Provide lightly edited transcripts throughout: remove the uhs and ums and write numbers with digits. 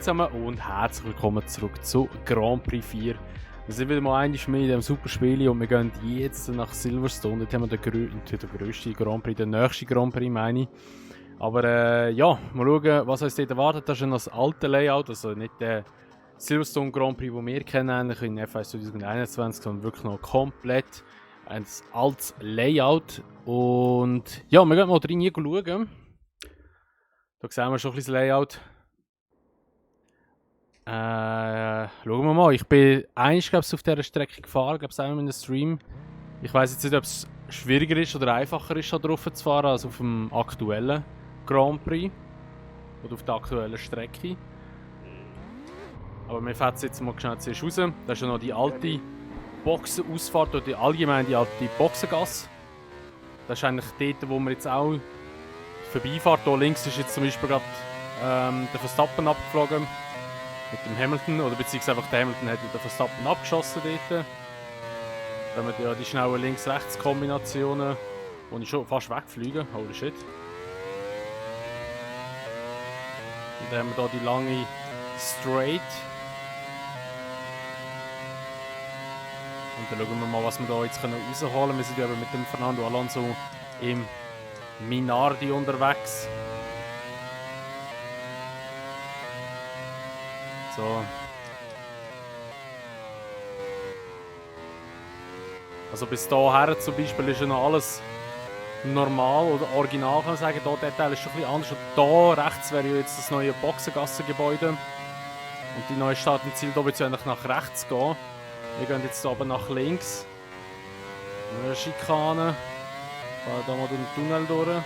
zusammen und herzlich willkommen zurück zu Grand Prix 4. Wir sind wieder mal einmal mehr in diesem super Spiel und wir gehen jetzt nach Silverstone. Dort haben wir den grössten Grand Prix, den nächsten Grand Prix meine ich. Aber ja, mal schauen, was uns dort erwartet. Das ist das alte Layout, also nicht der Silverstone Grand Prix, den wir kennen, eigentlich in F1 2021, sondern wirklich noch komplett ein altes Layout. Und ja, wir gehen mal rein schauen. Da sehen wir schon ein bisschen das Layout. Schauen wir mal. Ich bin eigentlich auf dieser Strecke gefahren, glaube ich, auch in einem Stream. Ich weiß jetzt nicht, ob es schwieriger ist oder einfacher ist, da drauf zu fahren, als auf dem aktuellen Grand Prix. Oder auf der aktuellen Strecke. Aber wir fahren jetzt mal schnell zuerst raus. Das ist ja noch die alte Boxenausfahrt oder allgemein die alte Boxengasse. Das ist eigentlich dort, wo wir jetzt auch vorbeifahren. Hier links ist jetzt zum Beispiel gerade der Verstappen abgeflogen. Mit dem Hamilton, oder beziehungsweise einfach der Hamilton hat mit dem Verstappen abgeschossen dort. Dann haben wir ja die schnellen Links-Rechts-Kombinationen, wo ich schon fast wegfliege. Holy shit. Und dann haben wir hier die lange Straight. Und dann schauen wir mal, was wir da jetzt rausholen können. Wir sind ja mit dem Fernando Alonso im Minardi unterwegs. So. Also bis dahin zum Beispiel ist ja noch alles normal oder original, kann man sagen. Hier, der Teil ist schon ein bisschen anders. Und da rechts wäre ja jetzt das neue Boxengassengebäude. Und die neue Start und Ziel, da wird es ja eigentlich nach rechts gehen. Wir gehen jetzt aber nach links. Eine Schikane. Fahren da mal durch den Tunnel durch.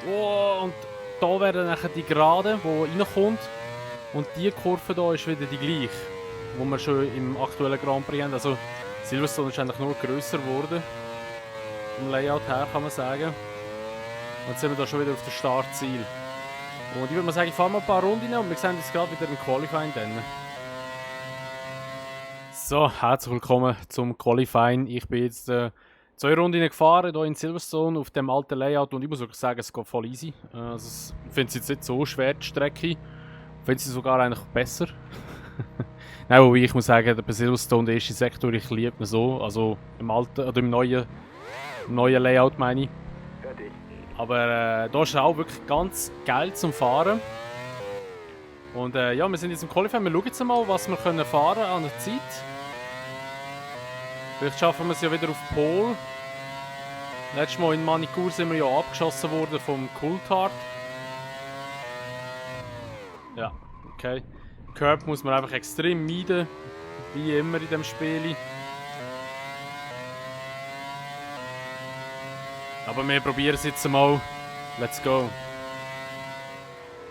Oh, und da wäre nachher die Gerade, die reinkommt. Und die Kurve hier ist wieder die gleiche, die wir schon im aktuellen Grand Prix haben. Also Silverstone ist eigentlich nur grösser geworden. Vom Layout her kann man sagen. Und jetzt sind wir da schon wieder auf dem Startziel. Und ich würde mal sagen, ich fahre mal ein paar Runden und wir sehen uns gerade wieder im Qualifying dann. So, herzlich willkommen zum Qualifying. Ich bin jetzt 2 Runden gefahren hier in Silverstone auf dem alten Layout und ich muss wirklich sagen, es geht voll easy. Also, ich finde es jetzt nicht so schwer, die Strecke. Ich finde sie sogar eigentlich besser. Nein, wobei ich muss sagen, bei Silverstone, der erste Sektor, ich liebe ihn so. Also im alten oder im neuen Layout meine ich. Aber da ist auch wirklich ganz geil zum Fahren. Und ja, wir sind jetzt im Qualifying. Wir schauen jetzt mal, was wir können fahren an der Zeit. Vielleicht schaffen wir es ja wieder auf Pole. Letztes Mal in Manicure sind wir ja abgeschossen worden vom Coulthard. Ja, okay. Curb muss man einfach extrem meiden, wie immer in diesem Spiel. Aber wir probieren es jetzt mal. Let's go.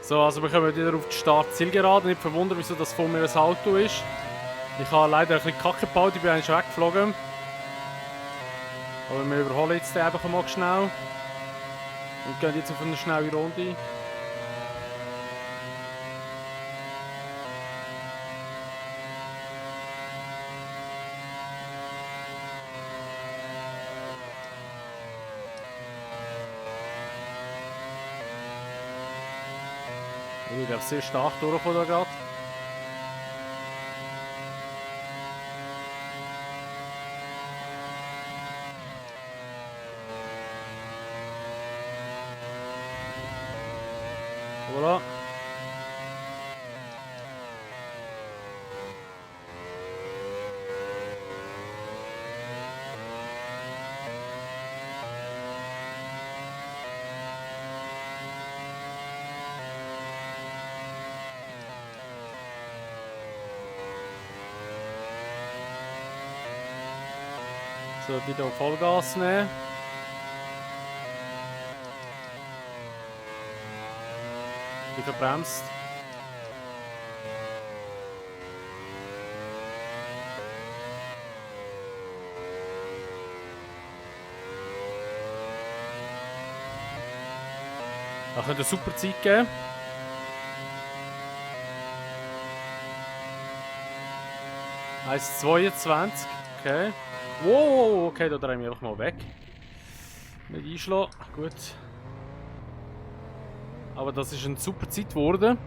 So, also wir kommen wieder auf die Startzielgerade. Nicht verwundern, wieso das vor mir ein Auto ist. Ich habe leider ein bisschen Kacke gebaut, ich bin eigentlich weggeflogen. Aber wir überholen jetzt den einfach mal schnell. Und gehen jetzt auf eine schnelle Runde. Ich glaube, sehr stark durchkommen da gerade. Voilà. So, wieder Vollgas nehmen. Wieder bremst. Da könnte eine super Zeit geben. Heißt 22. Okay. Wow, okay, da drehen wir einfach mal weg. Nicht einschlagen. Gut. Aber das ist eine super Zeit geworden.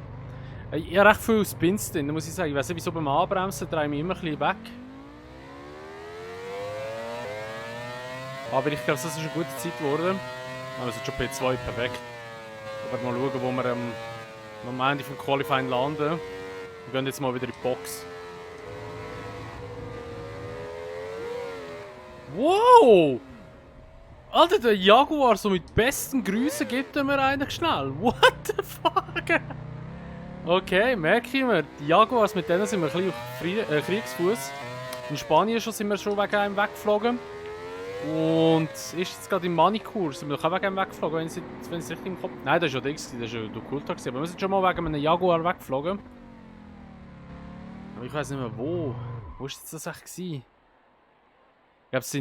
Ich habe recht viele Spins drin, muss ich sagen. Ich weiß nicht, wieso beim Anbremsen drehe ich mich immer ein bisschen weg. Aber ich glaube, das ist eine gute Zeit geworden. Also schon P2, perfekt. Aber mal schauen, wo wir am Ende vom Qualifying landen. Wir gehen jetzt mal wieder in die Box. Wow! Alter, der Jaguar so mit besten Grüßen gibt er mir eigentlich schnell. What the fuck? Okay, merke ich mir. Die Jaguars, mit denen sind wir ein bisschen auf Kriegsfuß. In Spanien sind wir schon wegen einem weggeflogen. Und ist jetzt gerade im Manicur, sind wir doch auch wegen einem weggeflogen, wenn ich es richtig im Kopf... Nein, das war ja der X, das war ja der Kultag. Aber wir sind schon mal wegen einem Jaguar weggeflogen. Aber ich weiß nicht mehr wo. Wo war das echt gewesen? Ich glaube, es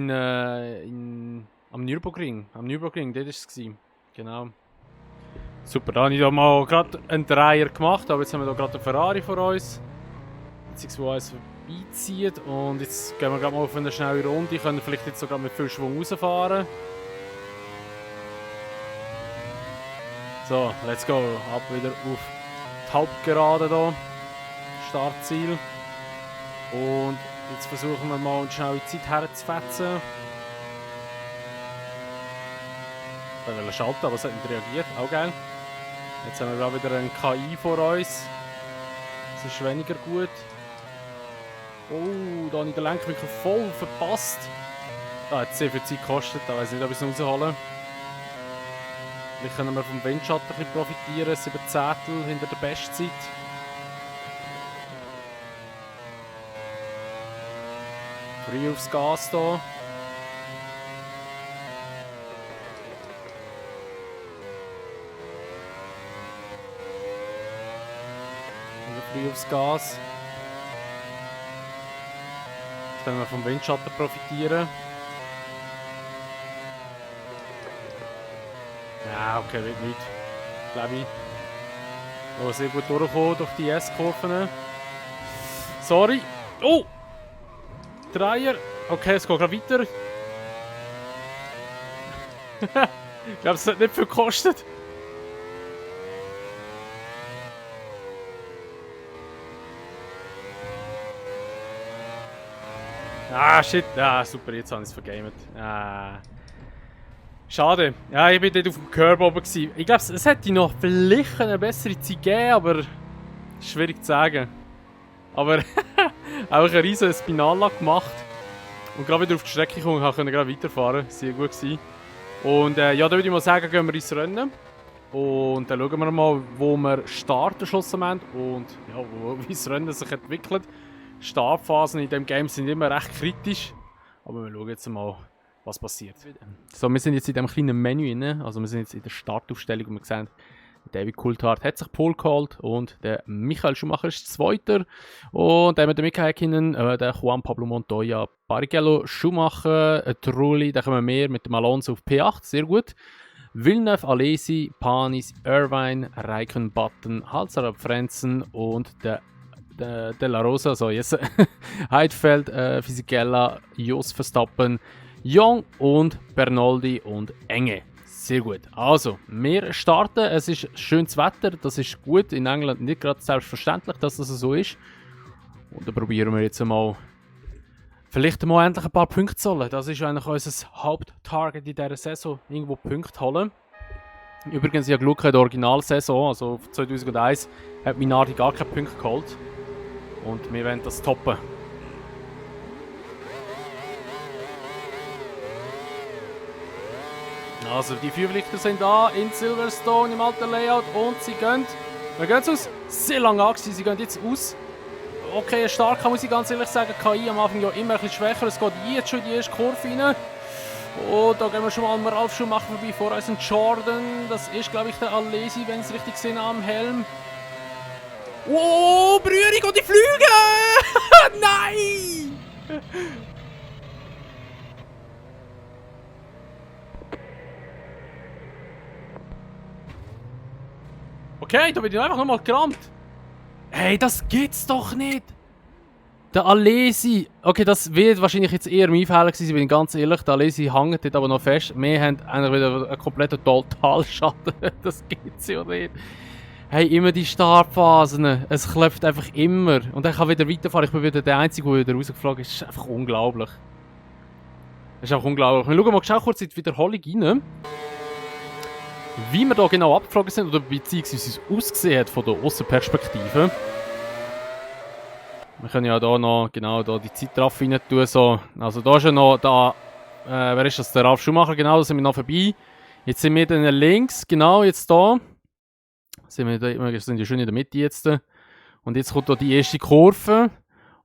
am Nürburgring. Am Nürburgring, dort war es. Genau. Super, da habe ich da mal gerade einen Dreier gemacht, aber jetzt haben wir da gerade einen Ferrari vor uns. Beziehungsweise eins vorbeizieht. Und jetzt gehen wir gerade mal auf eine schnelle Runde. Können vielleicht jetzt sogar mit viel Schwung rausfahren. So, let's go. Ab wieder auf die Hauptgerade hier. Startziel. Und jetzt versuchen wir mal eine schnelle Zeit herzufetzen. Ich wollte schalten, aber es hat nicht reagiert. Auch geil. Jetzt haben wir wieder ein KI vor uns. Das ist weniger gut. Oh, da habe ich den Lenkwinkel voll verpasst. Da hat es sehr viel Zeit gekostet. Da weiß ich nicht, ob ich es rausholen. Vielleicht können wir vom Windschatten ein bisschen profitieren. 7 Zehntel hinter der Bestzeit. Früh aufs Gas hier. Früh aufs Gas. Jetzt können wir vom Windschatten profitieren. Ja, okay, wird nicht. Glaube ich. Oh, sehr gut durchgekommen durch die S-Kurven. Sorry. Oh! Dreier. Okay, es geht gerade weiter. Ich glaube, es hat nicht viel gekostet. Ah, shit. Ah, super, jetzt habe ich es vergamet. Ah. Schade. Ja, ich war dort auf dem Curb oben. Ich glaube, es hätte noch vielleicht eine bessere Zeit gegeben, aber schwierig zu sagen. Aber auch eine riesen Spinalanlage gemacht. Und gerade wieder auf die Strecke gekommen und konnte gerade weiterfahren. Sehr gut gewesen. Und ja, da würde ich mal sagen, gehen wir ins Rennen. Und dann schauen wir mal, wo wir starten schlussendlich und ja, wie das Rennen sich entwickelt. Startphasen in diesem Game sind immer recht kritisch. Aber wir schauen jetzt mal, was passiert. So, wir sind jetzt in diesem kleinen Menü drin. Also wir sind jetzt in der Startaufstellung und wir sehen, David Coulthard hat sich Pole geholt und der Michael Schumacher ist Zweiter. Und dann haben wir den Michael Häkkinen, der Juan Pablo Montoya, Barrichello, Schumacher, Trulli, dann kommen wir mehr mit dem Alonso auf P8, sehr gut. Villeneuve, Alesi, Panis, Irvine, Raikkonen, Button, Halsarab, Frenzen und der De La Rosa, so jetzt Heidfeld, Fisichella, Jos Verstappen, Young und Bernoldi und Enge. Sehr gut. Also, wir starten. Es ist schönes Wetter, das ist gut. In England nicht gerade selbstverständlich, dass das so ist. Und dann probieren wir jetzt mal, vielleicht mal endlich ein paar Punkte zu holen. Das ist eigentlich unser Haupttarget in dieser Saison, irgendwo Punkte holen. Übrigens, ich habe geschaut, in der Originalsaison, also 2001, hat Minardi gar keine Punkte geholt. Und wir wollen das toppen. Also die Führlichter sind da in Silverstone im alten Layout und sie gehen. Wir gehen aus. Sehr lange angesehen, sie gehen jetzt aus. Okay, stark muss ich ganz ehrlich sagen. KI am Anfang ja immer ein bisschen schwächer. Es geht jetzt schon in die erste Kurve rein. Und da gehen wir schon mal an Ralf Schumacher vorbei. Vor uns ein Jordan. Das ist, glaube ich, der Alesi, wenn ich es richtig sehe, am Helm. Oh, Berührung und die Flüge! Nein! Okay, da bin ich einfach nochmal gerammt. Hey, das gibt's doch nicht! Der Alesi, okay, das wird wahrscheinlich jetzt eher mein Fehler gewesen, bin ich ganz ehrlich. Der Alesi hängt dort aber noch fest. Wir haben eigentlich wieder einen kompletten Totalschaden. Das gibt's ja nicht. Hey, immer die Startphasen. Es klopft einfach immer. Und dann kann wieder weiterfahren. Ich bin wieder der Einzige, der wieder rausgeflogen ist. Das ist einfach unglaublich. Das ist einfach unglaublich. Wir schauen mal schnell kurz in die Wiederholung rein. Wie wir da genau abgeflogen sind oder beziehungsweise es ausgesehen hat von der Aussenperspektive. Wir können ja da noch genau da die Zeitraffe rein tun. So. Also da ist ja noch da, wer ist das? Der Ralf Schumacher, genau, da sind wir noch vorbei. Jetzt sind wir dann links, genau, jetzt da. Wir sind ja schön in der Mitte jetzt. Und jetzt kommt da die erste Kurve.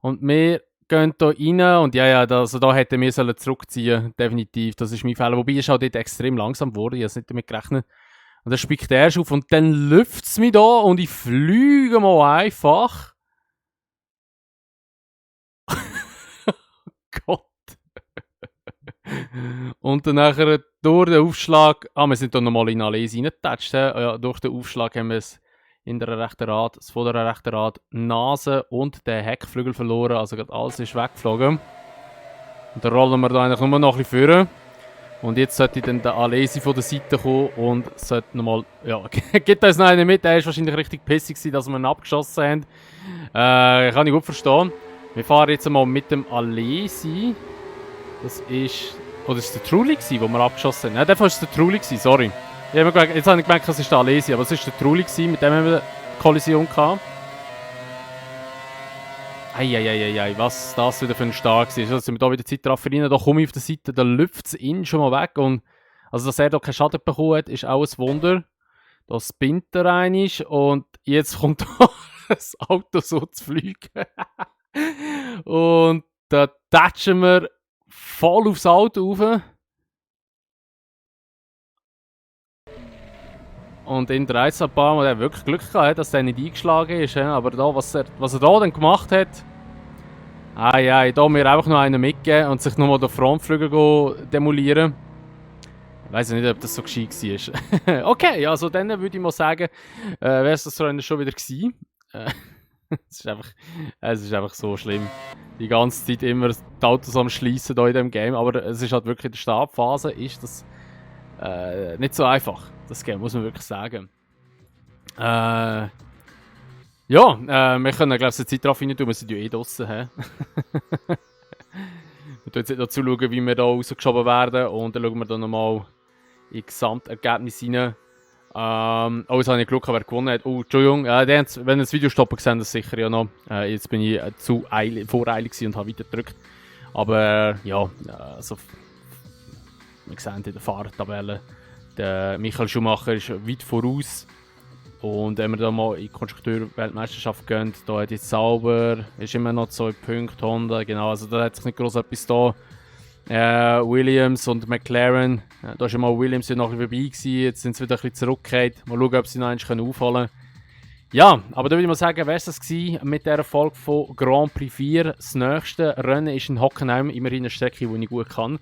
Und wir gehen da rein. Und ja, also da hätten wir zurückziehen, definitiv. Das ist mein Fehler. Wobei es auch dort extrem langsam wurde. Ich habe es nicht damit gerechnet. Und dann spickt der erst auf und dann lüpft es mich da und ich fliege mal einfach. Gott. Und dann nachher durch den Aufschlag, wir sind dann nochmal in Alesi reingetatscht. Ja, durch den Aufschlag haben wir das hintere rechte Rad, das vordere rechte Rad, Nase und den Heckflügel verloren. Also gerade alles ist weggeflogen. Und dann rollen wir da eigentlich nur noch ein bisschen vor. Und jetzt sollte dann der Alesi von der Seite kommen und sollte nochmal, ja, gibt uns noch einen mit. Der ist wahrscheinlich richtig pissig gewesen, dass wir ihn abgeschossen haben. Kann ich gut verstehen. Wir fahren jetzt mal mit dem Alesi. Das ist, oder ist der Trulli gewesen, den wir abgeschossen haben? Nein, der war der Trulli gewesen, sorry. Jetzt habe ich gemerkt, es ist der Alesi, aber es ist der Trulli gewesen, mit dem haben wir eine Kollision gehabt. Eieieiei, was das wieder für ein Start war. Also sind wir da wieder Zeitraffer rein, da komme ich auf der Seite, da lüpft es ihn schon mal weg. Und also, dass er da keinen Schaden bekommen hat, ist auch ein Wunder. Da spinnt er rein und jetzt kommt da das Auto so zu fliegen. Und da tatschen wir voll aufs Auto rauf. Und in der Reizabahn hat er wirklich Glück gehabt, dass der nicht eingeschlagen ist. Aber da, was er da dann gemacht hat, da mir einfach noch einen mitgeben und sich nochmal den Frontflügel demolieren. Ich weiss nicht, ob das so gescheit war. Okay, also dann würde ich mal sagen, wäre es das Rennen schon wieder gewesen. Es ist einfach so schlimm. Die ganze Zeit immer die Autos am Schliessen hier in diesem Game. Aber es ist halt wirklich in der Startphase ist das nicht so einfach. Das Game, muss man wirklich sagen. Wir können, glaube ich, eine Zeit drauf rein tun. Wir sind ja eh draussen. Wir schauen jetzt nicht dazu, wie wir da rausgeschoben werden. Und dann schauen wir dann nochmal in Gesamtergebnis rein. Jetzt habe ich Glück, wer gewonnen hat. Oh, Entschuldigung, wenn ihr das Video stoppen, sehen das sicher ja noch. Jetzt bin ich zu voreilig und habe weiter gedrückt. Aber also, wir sehen in der Fahrertabelle, der Michael Schumacher ist weit voraus. Und wenn wir da mal in die Konstrukteur-Weltmeisterschaft gehen, da hat jetzt Sauber, ist immer noch 2 Punkte, Honda, genau, also da hat sich nicht groß etwas da. Williams und McLaren, da war schon mal Williams ja noch ein bisschen vorbei gewesen, jetzt sind sie wieder ein bisschen zurückgekehrt. Mal schauen, ob sie noch eins aufholen können. Ja, aber da würde ich mal sagen, wäre es das gewesen mit dieser Folge von Grand Prix 4. Das nächste Rennen ist in Hockenheim, immerhin eine Strecke, die ich gut kann.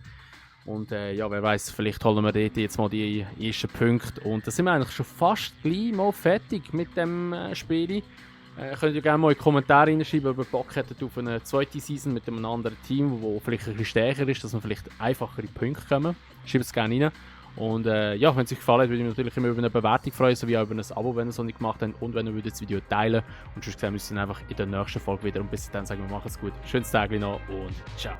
Und wer weiß, vielleicht holen wir dort jetzt mal die ersten Punkte. Und dann sind wir eigentlich schon fast gleich mal fertig mit dem Spiel. Könnt ihr gerne mal in die Kommentare reinschreiben, ob ihr Bock hättet auf eine zweite Season mit einem anderen Team, das vielleicht ein bisschen stärker ist, dass wir vielleicht einfachere Punkte kommen. Schreibt es gerne rein. Und wenn es euch gefallen hat, würde ich mich natürlich immer über eine Bewertung freuen, sowie auch über ein Abo, wenn ihr es noch nicht gemacht habt. Und wenn ihr das Video teilen würdet. Und sonst sehen wir uns dann einfach in der nächsten Folge wieder. Und bis dann sagen wir, macht es gut. Schönes Tag noch und ciao.